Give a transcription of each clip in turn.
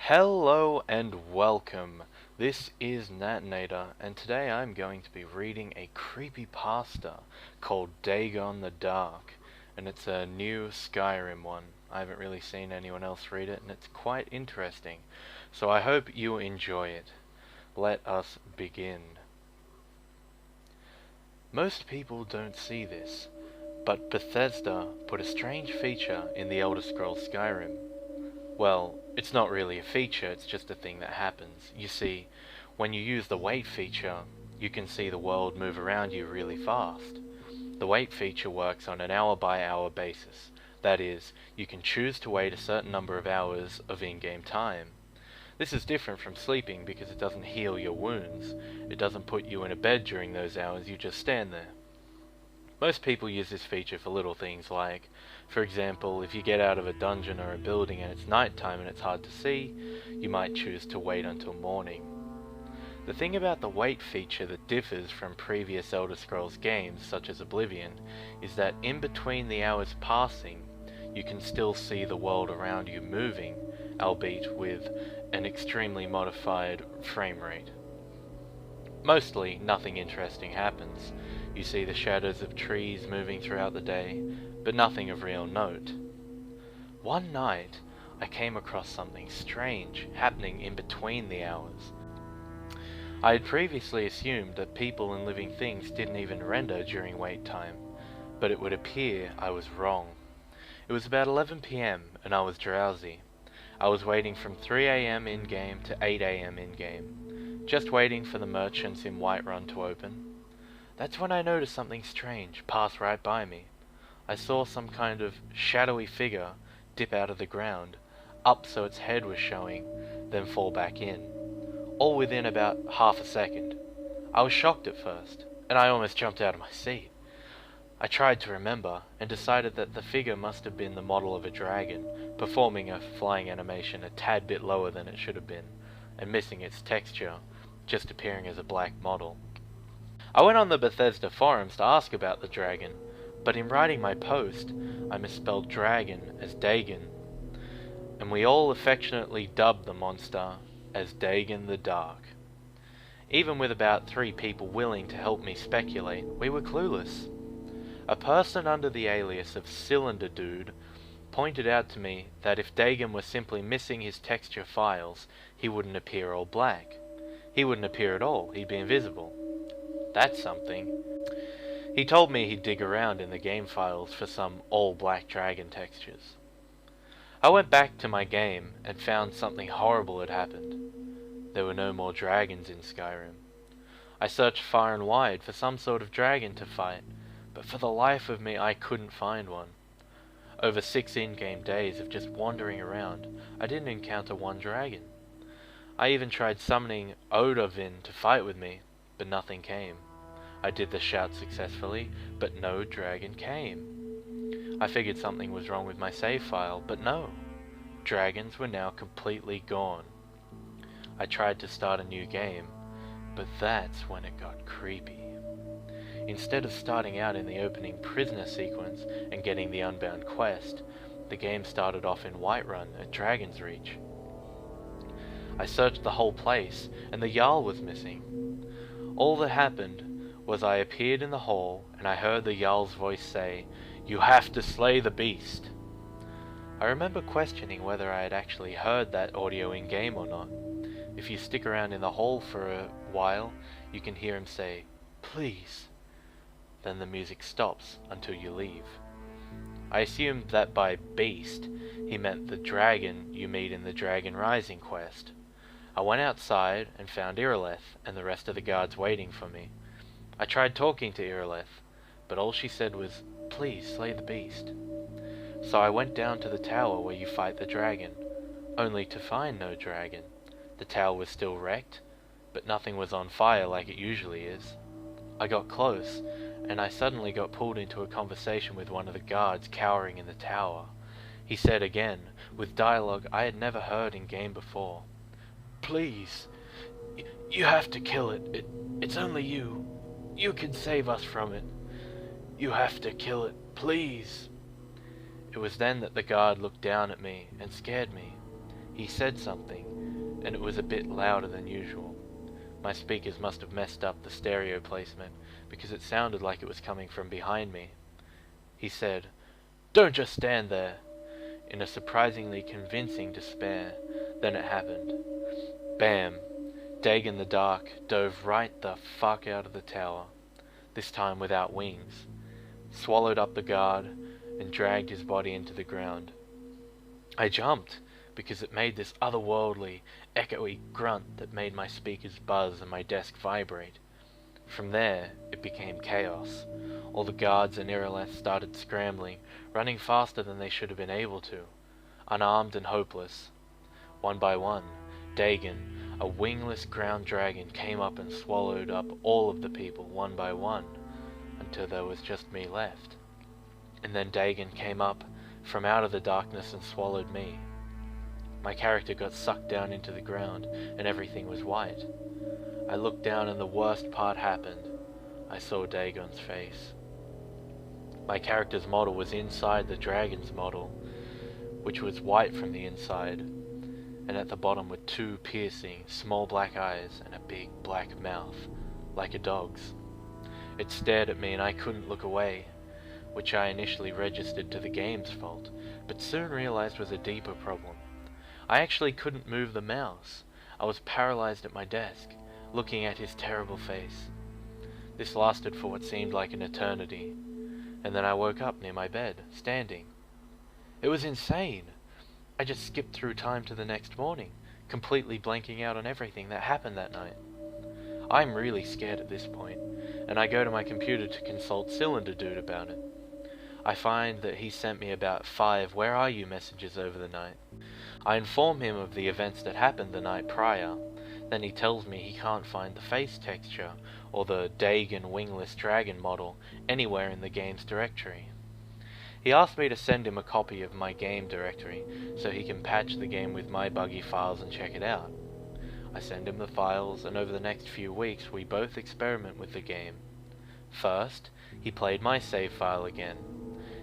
Hello and welcome. This is Natinator, and today I'm going to be reading a creepypasta called Dagon the Dark, and it's a new Skyrim one. I haven't really seen anyone else read it, and it's quite interesting, so I hope you enjoy it. Let us begin. Most people don't see this, but Bethesda put a strange feature in the Elder Scrolls Skyrim. Well, it's not really a feature, it's just a thing that happens. You see, when you use the wait feature, you can see the world move around you really fast. The wait feature works on an hour-by-hour basis. That is, you can choose to wait a certain number of hours of in-game time. This is different from sleeping because it doesn't heal your wounds. It doesn't put you in a bed during those hours, you just stand there. Most people use this feature for little things like, for example, if you get out of a dungeon or a building and it's nighttime and it's hard to see, you might choose to wait until morning. The thing about the wait feature that differs from previous Elder Scrolls games such as Oblivion is that in between the hours passing, you can still see the world around you moving, albeit with an extremely modified frame rate. Mostly, nothing interesting happens. You see the shadows of trees moving throughout the day, but nothing of real note. One night, I came across something strange happening in between the hours. I had previously assumed that people and living things didn't even render during wait time, but it would appear I was wrong. It was about 11 PM and I was drowsy. I was waiting from 3 AM in-game to 8 AM in-game, just waiting for the merchants in Whiterun to open. That's when I noticed something strange pass right by me. I saw some kind of shadowy figure dip out of the ground, up so its head was showing, then fall back in, all within about half a second. I was shocked at first, and I almost jumped out of my seat. I tried to remember, and decided that the figure must have been the model of a dragon, performing a flying animation a tad bit lower than it should have been, and missing its texture, just appearing as a black model. I went on the Bethesda forums to ask about the dragon, but in writing my post, I misspelled dragon as Dagon, and we all affectionately dubbed the monster as Dagon the Dark. Even with about 3 people willing to help me speculate, we were clueless. A person under the alias of Cylinder Dude pointed out to me that if Dagon was simply missing his texture files, he wouldn't appear all black. He wouldn't appear at all, he'd be invisible. That's something. He told me he'd dig around in the game files for some all-black dragon textures. I went back to my game and found something horrible had happened. There were no more dragons in Skyrim. I searched far and wide for some sort of dragon to fight, but for the life of me I couldn't find one. Over 6 in-game days of just wandering around, I didn't encounter one dragon. I even tried summoning Odovin to fight with me, but nothing came. I did the shout successfully, but no dragon came. I figured something was wrong with my save file, but no. Dragons were now completely gone. I tried to start a new game, but that's when it got creepy. Instead of starting out in the opening prisoner sequence and getting the Unbound quest, the game started off in Whiterun at Dragon's Reach. I searched the whole place, and the Jarl was missing. All that happened was I appeared in the hall, and I heard the Jarl's voice say, "You have to slay the beast." I remember questioning whether I had actually heard that audio in-game or not. If you stick around in the hall for a while, you can hear him say, "Please." Then the music stops until you leave. I assumed that by beast, he meant the dragon you meet in the Dragon Rising quest. I went outside and found Irileth and the rest of the guards waiting for me. I tried talking to Irileth, but all she said was, "Please slay the beast." So I went down to the tower where you fight the dragon, only to find no dragon. The tower was still wrecked, but nothing was on fire like it usually is. I got close, and I suddenly got pulled into a conversation with one of the guards cowering in the tower. He said again, with dialogue I had never heard in game before, "Please, you have to kill it. It's only you. You can save us from it. You have to kill it, please." It was then that the guard looked down at me and scared me. He said something, and it was a bit louder than usual. My speakers must have messed up the stereo placement, because it sounded like it was coming from behind me. He said, "Don't just stand there," in a surprisingly convincing despair. Then it happened. Bam! Dagon the Dark dove right the fuck out of the tower, this time without wings, swallowed up the guard, and dragged his body into the ground. I jumped, because it made this otherworldly, echoey grunt that made my speakers buzz and my desk vibrate. From there, it became chaos. All the guards and Irileth started scrambling, running faster than they should have been able to, unarmed and hopeless. One by one, Dagon, a wingless ground dragon, came up and swallowed up all of the people one by one, until there was just me left. And then Dagon came up from out of the darkness and swallowed me. My character got sucked down into the ground, and everything was white. I looked down and the worst part happened. I saw Dagon's face. My character's model was inside the dragon's model, which was white from the inside, and at the bottom were two piercing, small black eyes and a big black mouth, like a dog's. It stared at me and I couldn't look away, which I initially registered to the game's fault, but soon realized was a deeper problem. I actually couldn't move the mouse. I was paralyzed at my desk, looking at his terrible face. This lasted for what seemed like an eternity, and then I woke up near my bed, standing. It was insane. I just skipped through time to the next morning, completely blanking out on everything that happened that night. I'm really scared at this point, and I go to my computer to consult Cylinder Dude about it. I find that he sent me about 5 "Where are you?" messages over the night. I inform him of the events that happened the night prior. Then he tells me he can't find the face texture or the Dagon wingless dragon model anywhere in the game's directory. He asked me to send him a copy of my game directory so he can patch the game with my buggy files and check it out. I send him the files, and over the next few weeks we both experiment with the game. First, he played my save file again.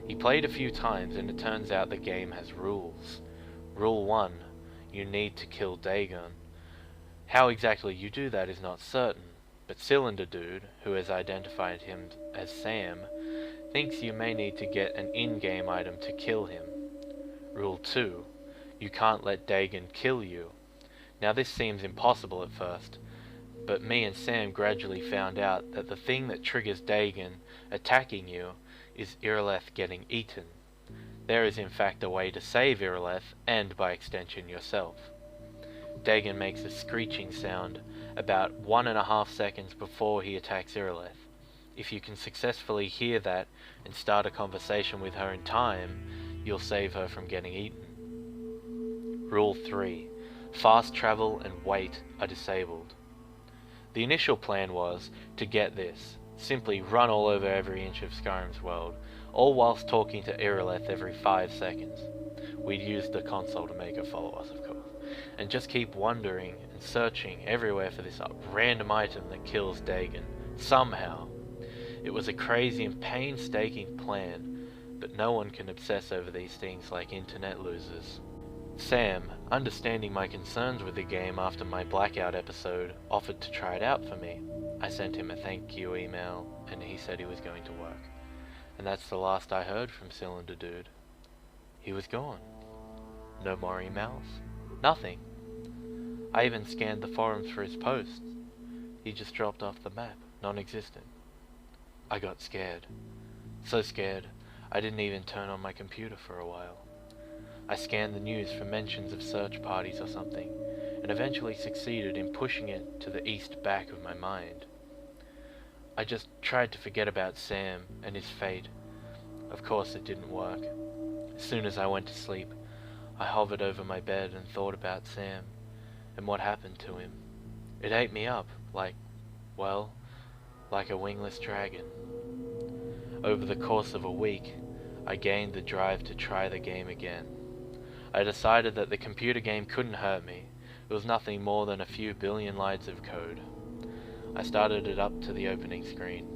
He played a few times, and it turns out the game has rules. Rule 1, you need to kill Dagon. How exactly you do that is not certain, but Cylinder Dude, who has identified him as Sam, thinks you may need to get an in-game item to kill him. Rule 2, you can't let Dagon kill you. Now this seems impossible at first, but me and Sam gradually found out that the thing that triggers Dagon attacking you is Irileth getting eaten. There is in fact a way to save Irileth, and by extension yourself. Dagon makes a screeching sound about 1.5 seconds before he attacks Irileth. If you can successfully hear that and start a conversation with her in time, you'll save her from getting eaten. Rule 3. Fast travel and wait are disabled. The initial plan was to get this, simply run all over every inch of Skyrim's world, all whilst talking to Irileth every 5 seconds. We'd use the console to make her follow us, of course, and just keep wandering and searching everywhere for this random item that kills Dagon, somehow. It was a crazy and painstaking plan, but no one can obsess over these things like internet losers. Sam, understanding my concerns with the game after my blackout episode, offered to try it out for me. I sent him a thank you email, and he said he was going to work. And that's the last I heard from Cylinder Dude. He was gone. No more emails. Nothing. I even scanned the forums for his posts. He just dropped off the map, non-existent. I got scared. So scared, I didn't even turn on my computer for a while. I scanned the news for mentions of search parties or something, and eventually succeeded in pushing it to the east back of my mind. I just tried to forget about Sam and his fate. Of course it didn't work. As soon as I went to sleep, I hovered over my bed and thought about Sam, and what happened to him. It ate me up, like a wingless dragon. Over the course of a week, I gained the drive to try the game again. I decided that the computer game couldn't hurt me. It was nothing more than a few billion lines of code. I started it up to the opening screen.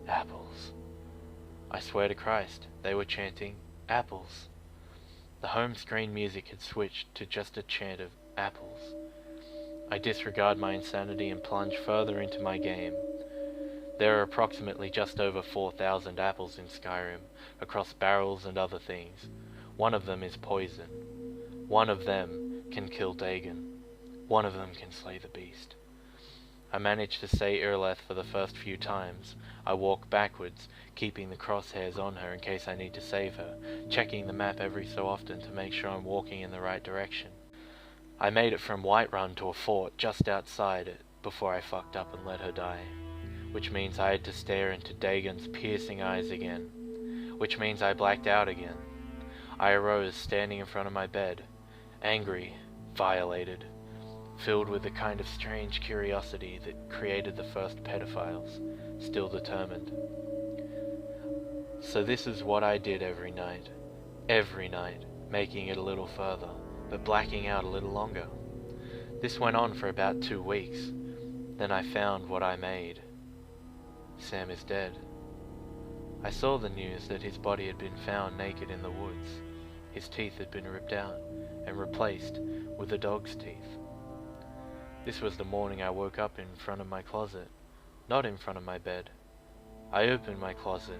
Apples. I swear to Christ, they were chanting, apples. The home screen music had switched to just a chant of apples. I disregard my insanity and plunge further into my game. There are approximately just over 4,000 apples in Skyrim, across barrels and other things. One of them is poison. One of them can kill Dagon. One of them can slay the beast. I manage to say Irleth for the first few times. I walk backwards, keeping the crosshairs on her in case I need to save her, checking the map every so often to make sure I'm walking in the right direction. I made it from Whiterun to a fort just outside it before I fucked up and let her die. Which means I had to stare into Dagon's piercing eyes again. Which means I blacked out again. I arose, standing in front of my bed, angry, violated, filled with the kind of strange curiosity that created the first pedophiles, still determined. So this is what I did every night, making it a little further, but blacking out a little longer. This went on for about 2 weeks. Then I found what I made. Sam is dead. I saw the news that his body had been found naked in the woods. His teeth had been ripped out and replaced with a dog's teeth. This was the morning I woke up in front of my closet, not in front of my bed. I opened my closet.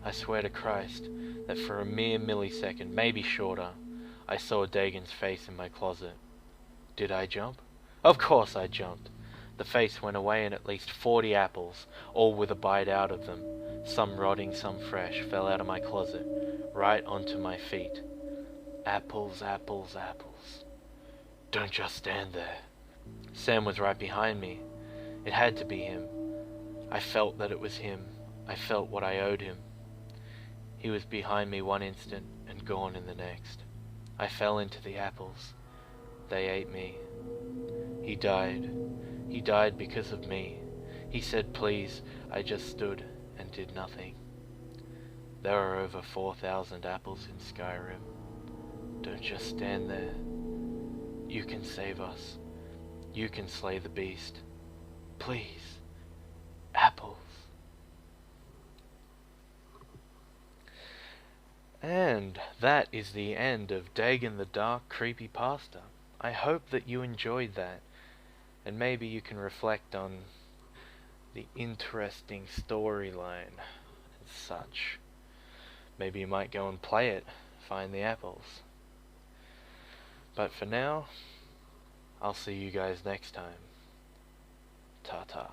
I swear to Christ that for a mere millisecond, maybe shorter, I saw Dagon's face in my closet. Did I jump? Of course I jumped. The face went away and at least 40 apples, all with a bite out of them, some rotting, some fresh, fell out of my closet, right onto my feet. Apples, apples, apples. Don't just stand there. Sam was right behind me. It had to be him. I felt that it was him. I felt what I owed him. He was behind me one instant and gone in the next. I fell into the apples. They ate me. He died. He died because of me. He said please. I just stood and did nothing. There are over 4,000 apples in Skyrim. Don't just stand there. You can save us. You can slay the beast. Please. Apples. And that is the end of Dagon the Dark Creepypasta. I hope that you enjoyed that. And maybe you can reflect on the interesting storyline and such. Maybe you might go and play it, find the apples. But for now, I'll see you guys next time. Ta-ta.